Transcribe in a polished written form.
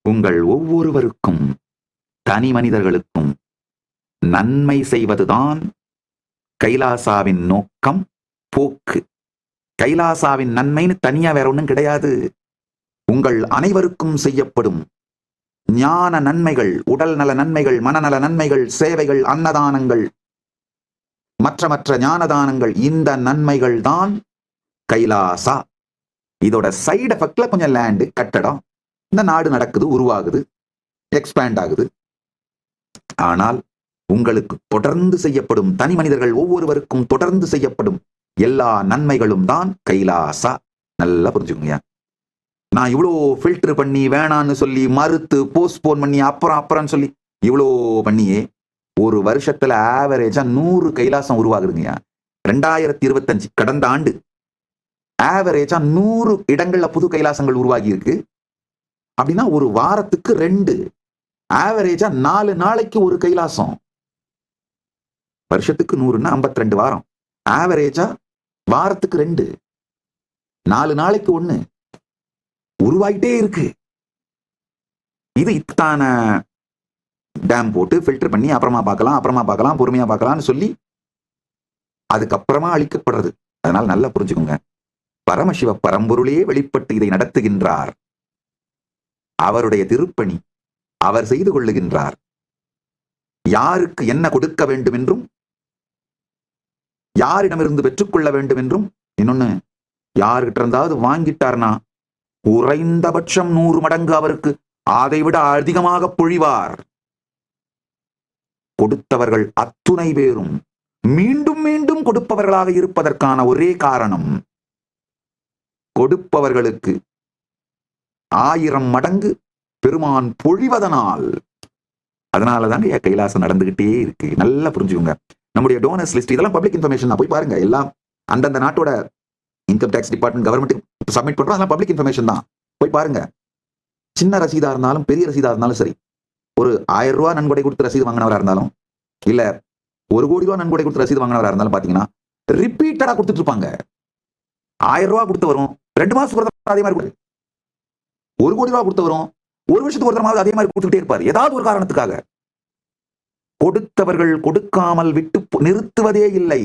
உங்கள் ஒவ்வொருவருக்கும், தனி மனிதர்களுக்கும் நன்மை செய்வதுதான் கைலாசாவின் நோக்கம், போக்கு. கைலாசாவின் நன்மைன்னு தனியா வேற ஒண்ணும் கிடையாது. உங்கள் அனைவருக்கும் செய்யப்படும் ஞான நன்மைகள், உடல் நல நன்மைகள், மனநல நன்மைகள், சேவைகள், அன்னதானங்கள், மற்ற ஞானதானங்கள், இந்த நன்மைகள் தான் கைலாசா. இதோட சைடு எஃபெக்ட்ல கொஞ்சம் லேண்டு, கட்டடம், இந்த நாடு நடக்குது, உருவாகுது, எக்ஸ்பேண்ட் ஆகுது. ஆனால் உங்களுக்கு தொடர்ந்து செய்யப்படும், தனி மனிதர்கள் ஒவ்வொருவருக்கும் தொடர்ந்து செய்யப்படும் எல்லா நன்மைகளும் தான் கைலாசா. நல்லா புரிஞ்சுக்கோங்க. நான் இவ்வளோ ஃபில்டர் பண்ணி, வேணான்னு சொல்லி, மறுத்து, போஸ்ட்போன் பண்ணி, அப்புறம் சொல்லி இவ்வளோ பண்ணியே ஒரு வருஷத்துல ஆவரேஜா 100 கைலாசம் உருவாகுதுங்க. 2025 கடந்த ஆண்டு ஆவரேஜா 100 இடங்கள்ல புது கைலாசங்கள் உருவாகி இருக்கு. அப்படின்னா ஒரு வாரத்துக்கு 2, ஆவரேஜா 4 நாளைக்கு ஒரு கைலாசம். வருஷத்துக்கு 100ன்னா 52 வாரம், ஆவரேஜா வாரத்துக்கு 2, 4 நாளைக்கு 1 உருவாயிட்டே இருக்கு. இது இத்தான டேம் போட்டு ஃபில்டர் பண்ணி அப்புறமா பார்க்கலாம், பொறுமையா பார்க்கலாம்னு சொல்லி அதுக்கப்புறமா அளிக்கப்படுறது. அதனால நல்லா புரிஞ்சுக்கோங்க. பரமசிவ பரம்பொருளே வெளிப்பட்டு இதை நடத்துகின்றார். அவருடைய திருப்பணி அவர் செய்து கொள்ளுகின்றார். யாருக்கு என்ன கொடுக்க வேண்டும் என்றும், யாரிடமிருந்து பெற்றுக்கொள்ள வேண்டும் என்றும், இன்னொன்னு யாருகிட்ட இருந்தாவது வாங்கிட்டார்னா குறைந்தபட்சம் 100 மடங்கு அவருக்கு அதை விட அதிகமாக பொழிவார். கொடுத்தவர்கள் அத்துணை பேரும் மீண்டும் மீண்டும் கொடுப்பவர்களாக இருப்பதற்கான ஒரே காரணம், கொடுப்பவர்களுக்கு 1000 மடங்கு பெருமான் பொழிவதனால். அதனாலதான் கைலாசம் நடந்துகிட்டே இருக்கு. நல்லா புரிஞ்சுக்கோங்க. நம்முடைய டோனர்ஸ் லிஸ்ட் இதெல்லாம் பப்ளிக் இன்ஃபர்மேஷன் போய் பாருங்க. எல்லாம் அந்தந்த நாட்டோட income tax department government submit பண்றோம். அதெல்லாம் பப்ளிக் இன்ஃபர்மேஷன் தான். போய் பாருங்க. சின்ன ரசீதா இருந்தாலும் பெரிய ரசீதா இருந்தாலும் சரி, ஒரு 1000 ரூபாய் நன்கொடை கொடுத்து ரசீது வாங்கினவரா இருந்தாலும், இல்ல 1 கோடி ரூபாய் நன்கொடை கொடுத்து ரசீது வாங்கினவரா இருந்தாலும் பாத்தீங்கன்னா ரிப்பீட்டடா கொடுத்துட்டு இருப்பாங்க. 1000 ரூபாய் கொடுத்து வரும், 2 மாசத்துக்கு ஒரு அதே மாதிரி 1 கோடி ரூபாய் கொடுத்து வரும், 1 வருஷத்துக்கு ஒரு தரமாவது அதே மாதிரி கொடுத்துட்டே இருப்பார். ஏதாவது ஒரு காரணத்துக்காக. கொடுத்தவர்கள் கொடுக்காமல் விட்டு நிறுத்துவதே இல்லை.